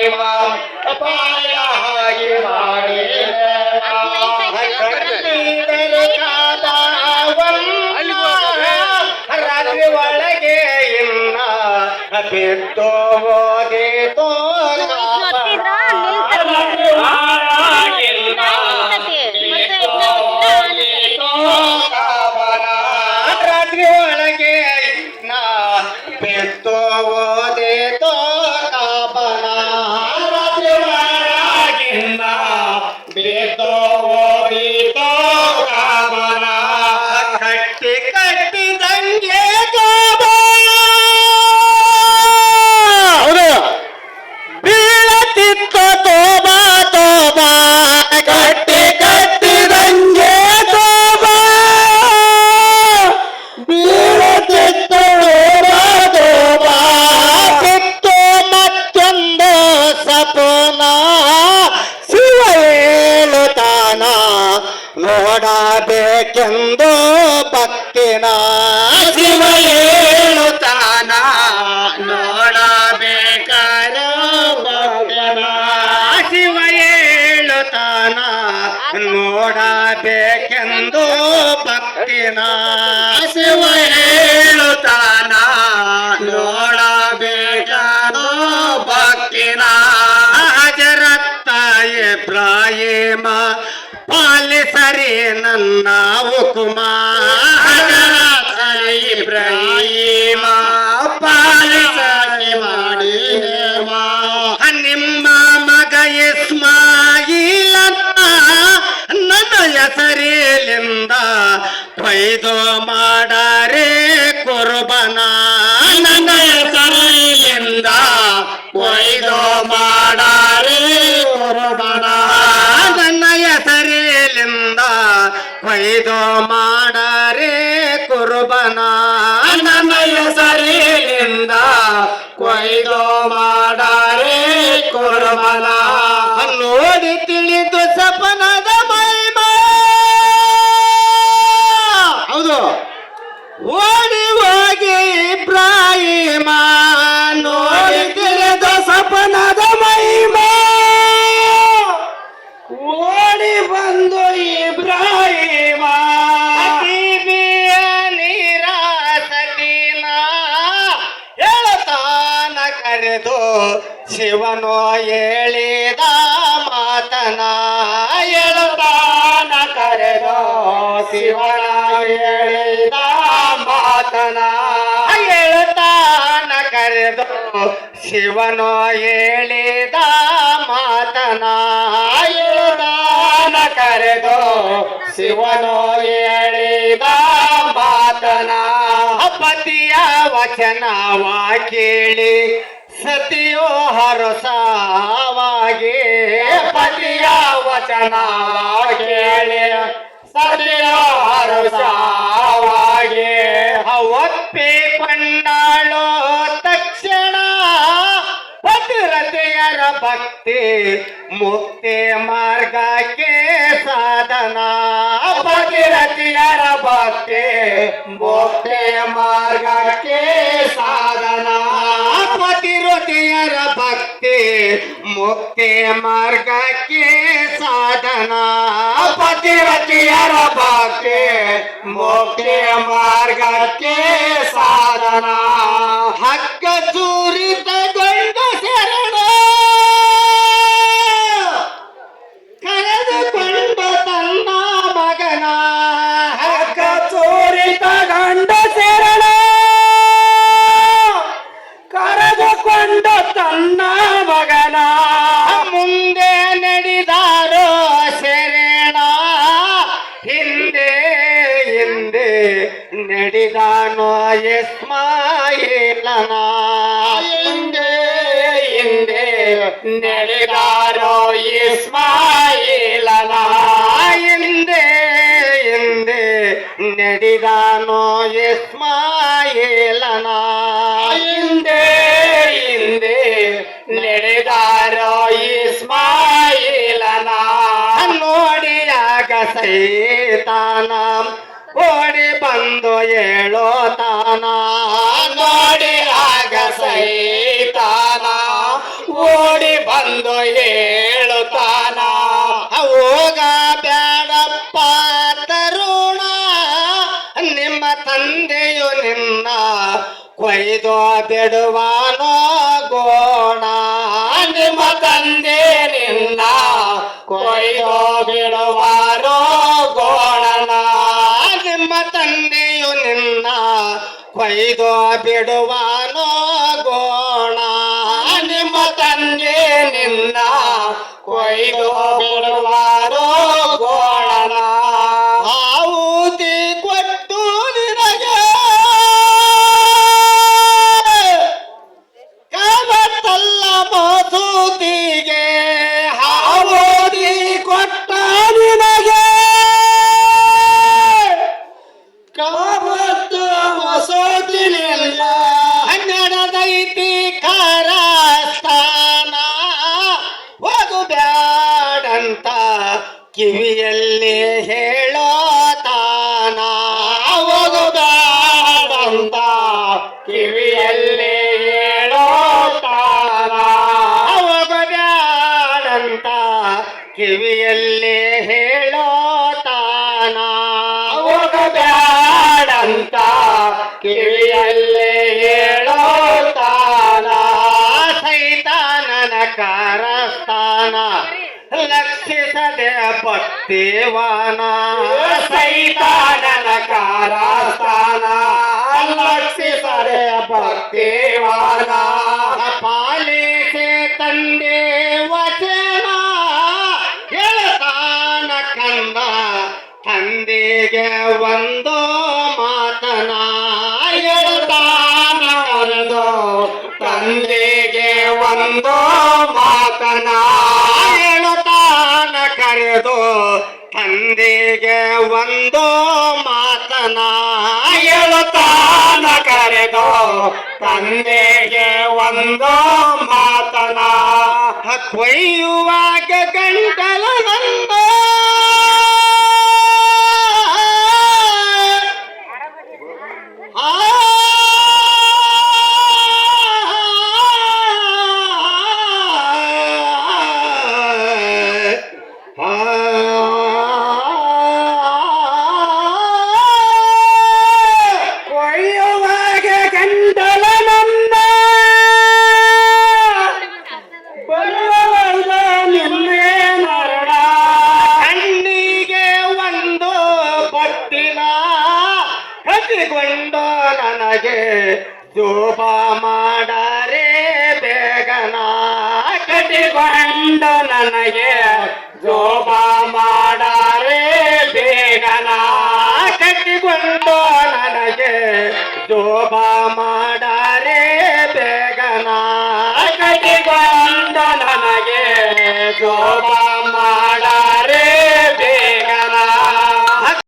ಅಪಾಯ ಹಾಗೆ ಮಾಡಿ ರಾತ್ರಿ ಒಳಗೆ ಇನ್ನ ಬಿಟ್ಟು ಹೋಗಿತೋ ರಾತ್ರಿ ಒಳಗೆ ನಾ ಬಿಟ್ಟು ಹೋದಿತೋ ಕಾಪನ ರಾತ್ರಿ ಒಳಗಿನ್ನ ಬಿಟ್ಟು ಹೋದಿತೋ ಕಾಪನ ಕಟ್ಟಿ ಕಟ್ಟಿದಂಗೆ ಬೀಳತಿತ್ತ ತೋಬಾ ತೋಬಾ ಕಟ್ಟಿ ಕಟ್ಟಿದಂಗೆ ತೋಬಾ ಬೀಳತಿತ್ತ ತೋಬಾ ತೋಬಾ ಸಿತ್ತು ಮತ್ತೊಂದು ಸಪನ ಶಿವ ಹೇಳುತ್ತಾನ ನೋಡಬೇಕೆಂದು ಭಕ್ತಿನ ಶಿವ ಹೇಳುತ್ತಾನ ನೋಡಬೇಕಾರ ಭಕ್ತನ ಶಿವ ಹೇಳುತ್ತಾನ ನೋಡಬೇಕೆಂದು ಭಕ್ತಿನ ಶಿವ ಹೇಳುತ್ತಾನ ನೋಡಬೇಕಂದು ಭಕ್ತಿನ ಹಜರತ್ತ ಇಬ್ರಾಹಿಮ ಪಾಲಿಸರಿ ನನ್ನ ಹುಕುಮ ಹಜರತ್ತ ಇಬ್ರಾಹಿಮ ಪಾಲಿಸರಿ ಮಾಡಿ ನಿಮ್ಮ ಮಗ ಇಸ್ಮಾಯಿಲನ್ನ ನನ್ನ ಹೆಸರಿಲಿಂದ ಕೊಯ್ದು ಮಾಡರೆ ಕುರ್ಬನ ನನ್ನ ಹೆಸರಿಲಿಂದ ಕೊಯ್ದು ಮಾಡರೆ ಕುರ್ಬನ ನನ್ನ ಹೆಸರಿಲಿಂದ ಕೊಯ್ದು ಮಾಡರೆ ಕುರ್ಬನ ನನ್ನ ಹೆಸರಿಲಿಂದ ಕೊಯ್ದು ಮಾಡರೆ ಕುರ್ಬನ ನೋಡಿ ತಿಳಿದು ಸಪನದ ಮೈಮ ಹೌದು ಓಡಿ ಹೋಗಿ ಇಬ್ರಾಹಿಮ ನೋಡಿ ತಿಳಿದು ಸಪನದ ಮೈಮ ಓಡಿ ಬಂದು ಇಬ್ರಾಹಿಮ ನೀರ ಸತೀನ ಹೇಳ್ತಾನ ಕರೆದು ಶಿವನು ಹೇಳಿದ ಮಾತನ ಹೇಳ್ತಾನ ಕರೆದು ಶಿವನ ಹೇಳಿದ ಮಾತನ ಹೇಳ್ತಾನ ಕರೆದು ಶಿವನು ಹೇಳಿದ ಮಾತನ ಹೇಳ್ತಾನ ಕರೆದು ಶಿವನು ಹೇಳಿದ ಮಾತನ ಪತಿಯ ವಚನವ ಕೇಳಿ ಸತಿಯೋ ಹರಸವಾಗಿ ಪತಿಯ ವಚನ ಕೇಳಿ ಸತಿಯೋ ಹರಸವಾಗಿ ಒಪ್ಪಿಕೊಂಡಾಳೋ ತಕ್ಷಣ ಪತಿರತೆಯರ ಭಕ್ತಿ ಮುಕ್ತಿ ಮಾರ್ಗಕ್ಕೆ ಸಾಧನ ಪತಿರತೆಯರ ಭಕ್ತಿ ಮುಕ್ತಿ ಮಾರ್ಗಕ್ಕೆ ಸಾಧನ ಪತಿರತೆಯರ ಭಕ್ತಿ ಮುಕ್ತಿ ಮಾರ್ಗಕ್ಕೆ ಸಾಧನ ಪತಿರತೆಯರ ಭಕ್ತಿ ಮುಕ್ತಿ ಮಾರ್ಗಕ್ಕೆ ಸಾಧನ ಹಕ್ಕ ಚೂರಿತ ಗಂಡ ಶರಣ ಕರೆದುಕೊಂಡ ತನ್ನ ಮಗನ ಹಕ್ಕ ಚೂರಿತ ಗಂಡ ಶರಣ ಕರೆದುಕೊಂಡ ತನ್ನ ಮಗನ ಮುಂದೆ ನಡೆದಾರೋ ಶರಣ ಹಿಂದೆ ಹಿಂದೆ ನಡೆದಾನೋ ಇಸ್ಮಾಯಿಲನ ಹಿಂದೆ ಹಿಂದೆ ನಡೆದಾರೋ ಇಸ್ಮಾಯಿಲನ ಹಿಂದೆ ಹಿಂದೆ ನಡೆದಾನೋ ಇಸ್ಮಾಯಿಲನ ಹಿಂದೆ ಹಿಂದೆ ನಡೆದಾರೋ ಇಸ್ಮಾಯಿಲನ ನೋಡಿಯಾಗ ಸೈತಾನ ಓಡಿ ಬಂದು ಹೇಳೋ ತಾನ ನೋಡಿ ಆಗ ಸೈತಾನ ಓಡಿ ಬಂದು ಬಂದು ಹೇಳುತ್ತಾನ ಹೋಗ ಬ್ಯಾಡಪ್ಪ ತರುಣ ನಿಮ್ಮ ತಂದೆಯು ನಿನ್ನ ಕೊಯ್ದು ಬಿಡುವಾನೋ ಗೋಣ ನಿಮ್ಮ ತಂದೆ ನಿನ್ನ ಕೊಯ್ದು ಬಿಡುವಾನೋ ಗೋಣನ ನಿಮ್ಮ ತಂದೆಯು ನಿನ್ನ ಕೊಯ್ದು ಬಿಡುವಾನೋ ಗೋಣ ನಿಮ್ಮ ತಂದೆ ನಿನ್ನ ಕೊಯ್ದು ಬಿಡುವಾನೋ ಗೋಣನ ಆಹುತಿ ಕೊಟ್ಟು ನಿನಗೆ ಕಬತ್ತಲ್ಲ ಮಸೂತಿಗೆ ಆಹುತಿ ಕೊಟ್ಟ ನಿನಗೆ ಕಬತ್ತು ಮಸೂತಿನಿಲ್ಲ ನಡೆದೈತಿ ಕರಸ್ಥಾನ ಹೋಗು ಬ್ಯಾಡಂತ ಕಿವಿಯಲ್ಲಿ ಹೇಳೋ ತಾನ ಹೋಗು ಬ್ಯಾಡಂತ ಕಿವಿಯಲ್ಲಿ ಹೇಳೋ ತಾನ ಹೋಗು ಬ್ಯಾಡಂತ ಕಿವಿಯಲ್ಲಿ ಹೇಳೋ ತಾನ ಹೋಗು ಬ್ಯಾಡಂತ ಕಿವಿಯಲ್ಲಿ ಹೇಳೋ ತಾನ ಸೈತಾನನ ಕಾರಸ್ಥಾನ ಲಕ್ಷಿಸದೆ ಭಕ್ತಿವಾನ ಸೈತಾನನ ಕಾರಸ್ಥಾನ ಲಕ್ಷಿಸದೆ ಭಕ್ತಿವಾನ ಪಾಲಿಸೆ ತಂದೆ ವಚನ ಹೇಳ್ತಾನ ಕಂದ ತಂದೆಗೆ ಒಂದು ಮಾತನ ಹೇಳ್ತಾನ ಒಂದು ತಂದೆಗೆ ಒಂದು ಮಾತನ ಹೇಳುತ್ತಾನ ಕರೆದು ತಂದೆಗೆ ಒಂದು ಮಾತನ ಹೇಳುತ್ತಾನ ಕರೆದು ತಂದೆಗೆ ಒಂದು ಮಾತನ ಕೊಯ್ಯುವಾಗ ಗಂಟಲ ನಂದ ಕೊಯ್ಯುವಾಗ ಗಂಟಲ ನಂದ ಬರುವಾಗ ನಿನ್ನೆ ಮರಣ ಕಣ್ಣಿಗೆ ಒಂದು ಪಟ್ಟಿನ ಕಟ್ಟಿಕೊಂಡು ನನಗೆ ಜೋಪ ಮಾಡರೆ ಬೇಗನ ಕಟ್ಟಿಕೊಂಡು ನನಗೆ ಜೋಪ ಮಾಡರೆ ಬೇಗನ ಕಟ್ಟಿಕೊಂಡು ನನಗೆ ಜೋಪ ಮಾಡರೆ ಬೇಗನ ಕಟ್ಟಿಕೊಂಡು ನನಗೆ ಜೋಪ ಮಾಡ